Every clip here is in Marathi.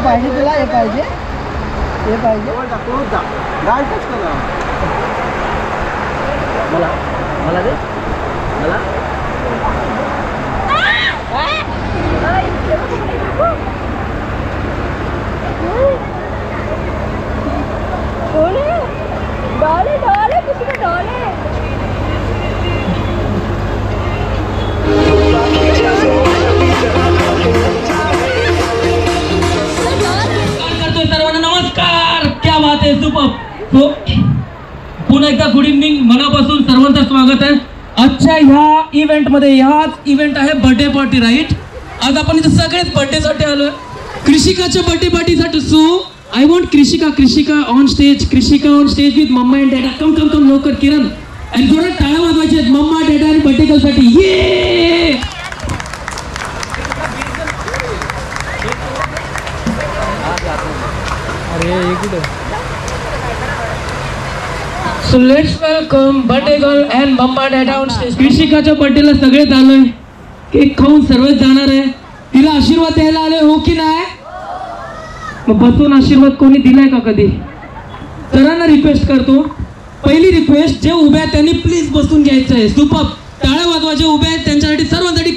पाहिजे तुला हे पाहिजे हे पाहिजे मला मला दे मला डॉले डॉले किसी का डॉले सर्वांना नमस्कार. क्या बात आहे. सुपर. तो पुन्हा एकदा गुड इव्हनिंग मनापासून सर्वांचं स्वागत आहे. आजच्या ह्या इव्हेंट मध्ये ह्याच इव्हेंट आहे बर्थडे पार्टी राईट. आज आपण इथे सगळेच बर्थडे साठी आलोय. कृषिकाच्या बर्थडे पार्टी साठी. So I want Krishika on stage. Krishika on stage with mama and dada. Come come come लवकर किरण. आणि थोडं टाळ्या वाजवायचे आहेत मम्मा डॅडा आणि बर्थडे गर्ल साठी. ये so let's welcome birthday girl and mama dada on stage. कृषिकाच्या बर्थडेला सगळेच आलोय. केक खाऊन सर्वच जाणार आहे. तिला आशीर्वाद द्यायला आले हो की नाही. मग बसून आशीर्वाद कोणी दिलाय का कधी. सरांना रिक्वेस्ट करतो. पहिली रिक्वेस्ट जे उभे आहेत त्यांनी प्लीज बसून घ्यायचं आहे. सुपर. टाळ्या वाजवायचे उभे आहेत त्यांच्यासाठी सर्वांसाठी.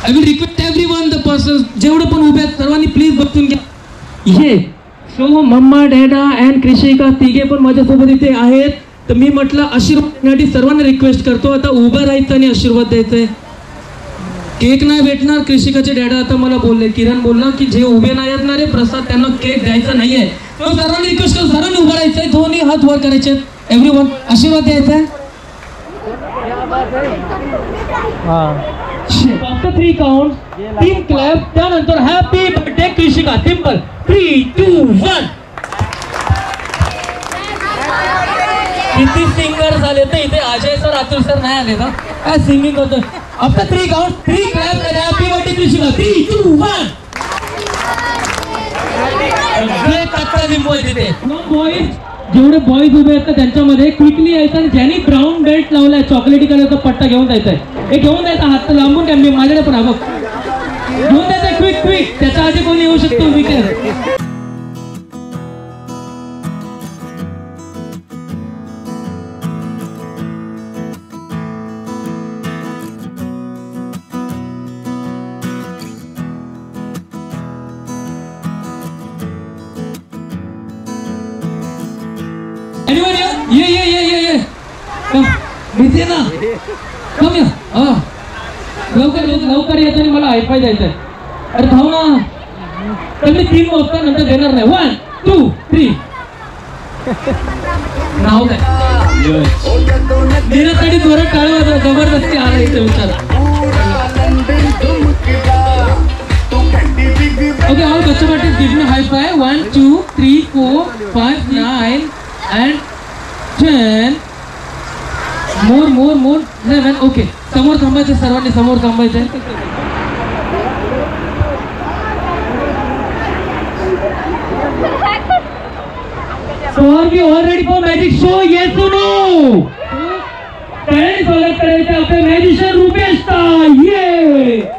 I will request everyone the person जेवढे पण उभे आहेत सर्वांनी प्लीज बसून घ्या. ये सो मम्मा डॅडा अँड कृषिका तिघे पण माझ्यासोबत इथे आहेत. तर मी म्हटलं आशीर्वाद देण्यासाठी सर्वांना रिक्वेस्ट करतो. आता उभं राहायचं आणि आशीर्वाद द्यायचंय. केक नाही भेटणार. कृषिकाचे डॅडा आता मला बोलले. किरण बोलला की जे उभे नाही असणार आहे प्रसाद त्यांना केक द्यायचा नाहीये. तर सर्वांनी रिक्वेस्ट करतो सर्वांनी उभं राहायचंय. दोन्ही हात वर करायचे. एव्हरीवन आशीर्वाद द्यायचा आहे. After 3 counts, 3 clap. त्यानंतर हॅपी बर्थडे कृषिका. सिंपल. 3, 2, 1. किती सिंगर झाले तर इथे अजय सर अतुल सर नाही आले का. काय सिंगिंग होतं. After 3 counts 3 clap and happy birthday कृषिका. 3, 2, 1. सगळे कच्चा लिंबू आहे तिथे. बॉईज जेवढे बॉईज उभे आहेत त्यांच्यामध्ये क्विकली यायचं आणि ज्यांनी ब्राऊन बेल्ट लावलाय चॉकलेटी कलरचा पट्टा घेऊन जायचा आहे. हे घेऊन जायचा. हात लांबून घ्या. मी माझ्याकडे पण बघ घेऊन जायचं. Quick quick. त्याच्या आधी कोणी येऊ शकतो. विकेट. ये भीती ना. कम या. लवकर लवकर यायचं आणि मला हायफाय द्यायचंय. अरे धाव ना. तर मी 3 वाजता नंतर देणार नाही. 1, 2, 3. नाव काय देण्यासाठी जोरात टाळी वाजवा. जबरदस्ती आला इथे विचार. Okay all customer give me high five. 1, 2, 3, 4, 5, 9 and 10. More 11. Okay समोर थांबायचं. सर्वांनी समोर थांबायचं. So are we all ready for magic show? Yes or no? त्याने स्वागत करायचं आपल्या मॅजिशियन रुपेशचा. ये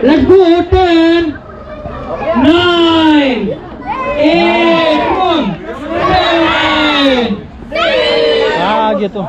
Let's go. 10, 9, 8, 1, 7. घेतो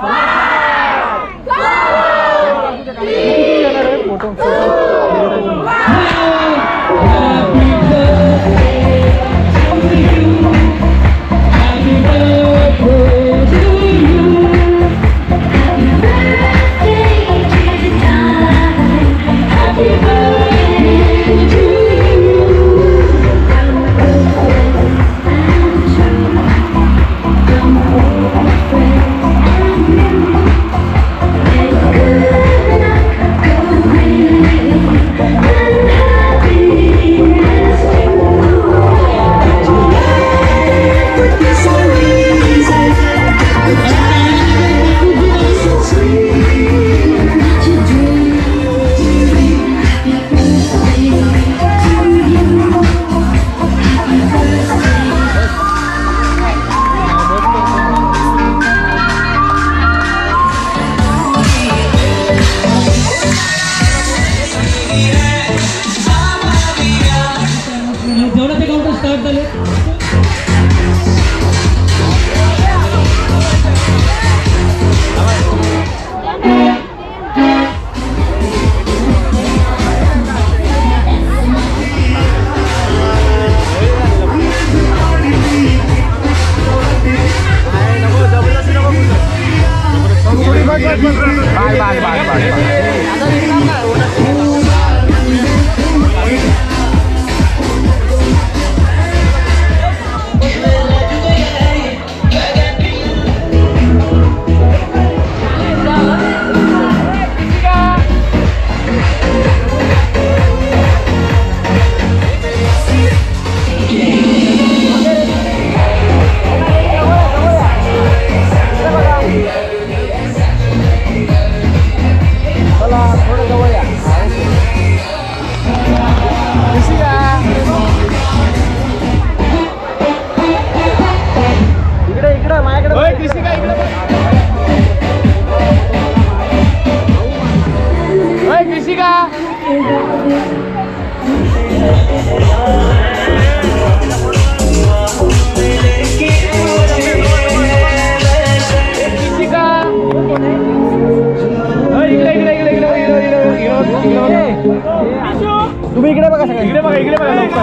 तुम्ही इकडे बघा सगळे, इकडे बघा, इकडे बघा लवकर.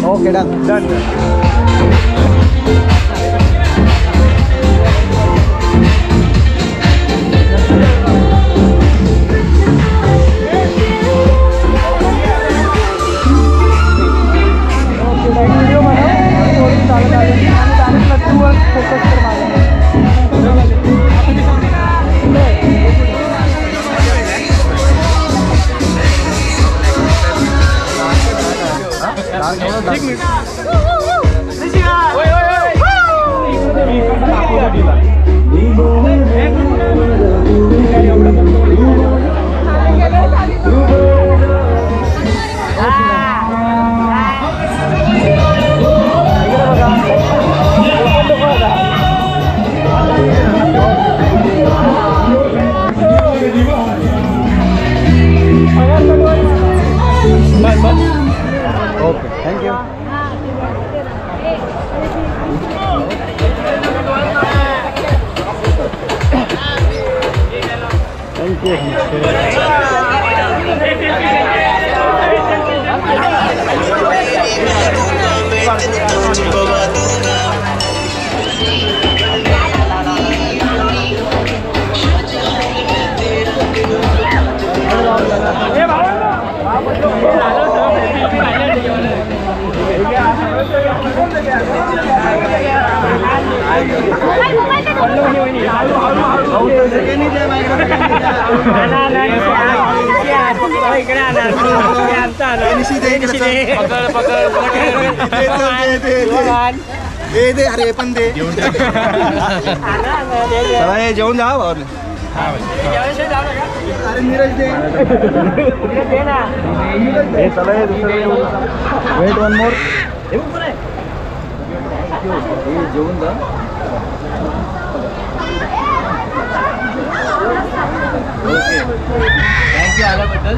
Okay done done. Okay thank you. अरे पण दे चला हे जेवण जा. अरे नीरज दे हे चला हे वेट वन मोर. जेवण जा. थँक्यू आल्याबद्दल.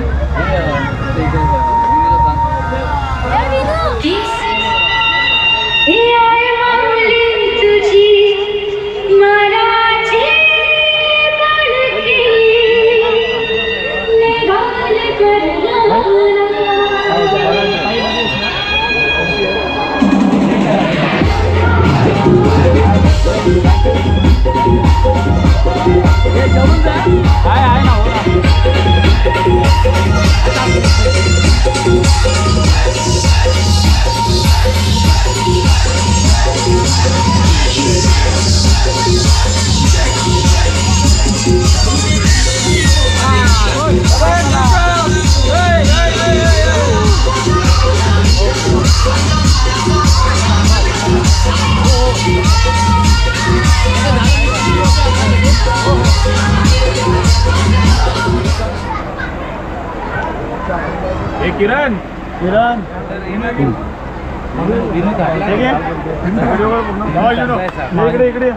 किरण किरण इकडे इकडे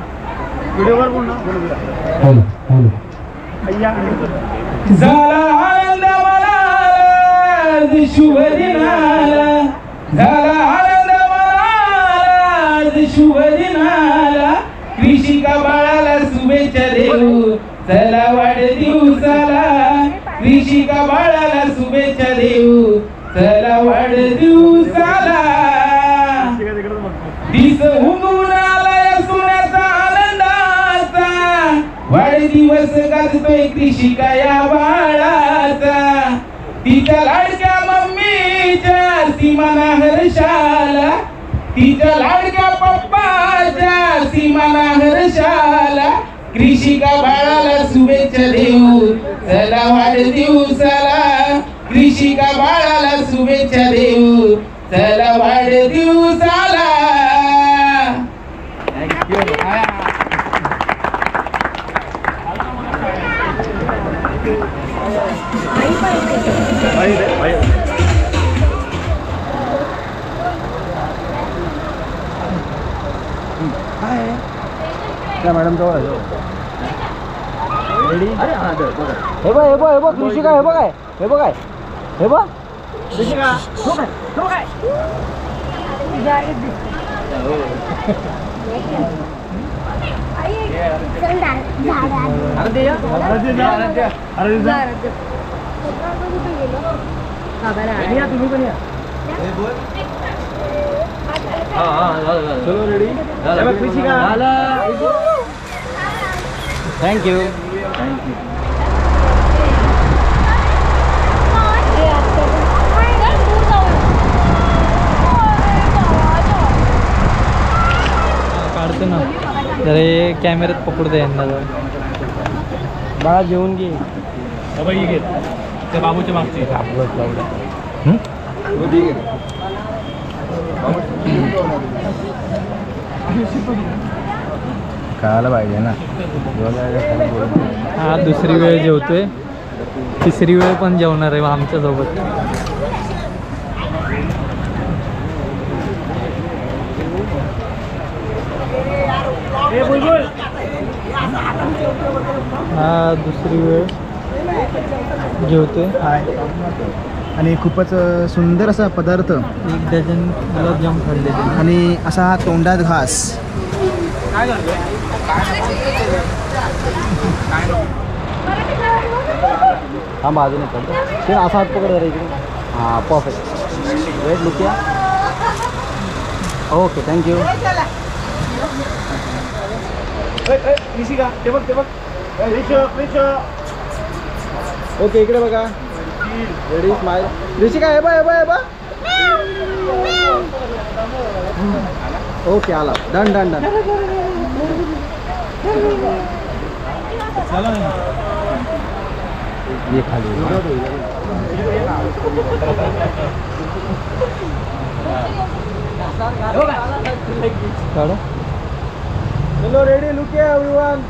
व्हिडिओवर पूर्ण झाला आनंद मला शुभ दिनाला. झाला आनंद मला शुभ दिनाला. कृषिका बाळाला शुभेच्छा देऊ चला वाढदिवसाला. कृषिका बाळाला शुभेच्छा देऊ चला वाढदिवसाला. दिस उगवून आलाय सोन्याचा आनंदाचा. वाढदिवस गाजतोय कृषिका या बाळाचा. तिच्या लाडक्या मम्मीच्या सीमाना हर्षाला. तिच्या लाडक्या पप्पाच्या सीमाना हर्षाला. कृषिका बाळाला शुभेच्छा देऊ चला वाढदिवसाला. कृषिका बाळाला शुभेच्छा देऊ चला वाढदिवसाला. त्या मॅडम जवळ रेडी. हे बघ हे बघ हे बघ कृषिका. हे बघ काय हे बघ काय हे बघ कृषिका. तुम्ही पण या. चलो रेडी. थँक्यू. काढतो ना तर हे कॅमेऱ्यात पकडतो यांना. बाळा जेवून घे. घे त्या बाबूच्या मागची. खायला पाहिजे ना. हा दुसरी वेळ जेवतोय, तिसरी वेळ पण जेवणार आहे आमच्यासोबत. हा दुसरी वेळ जेवतोय. आणि खूपच सुंदर असा पदार्थ, 1 डझन गुलाबजाम खाल्ले. आणि असा हा तोंडात घास. हा बाजूने पडतो ते असा हात पकड जरा इकडे. हां परफेक्ट. वेट लुक या. Okay thank you. ओके इकडे बघा. Ready smile. ऋषिका हे बा हे बा हे बा. ओके आला. Done done done. ये खाली चलो रेडी लुक एवरीवन.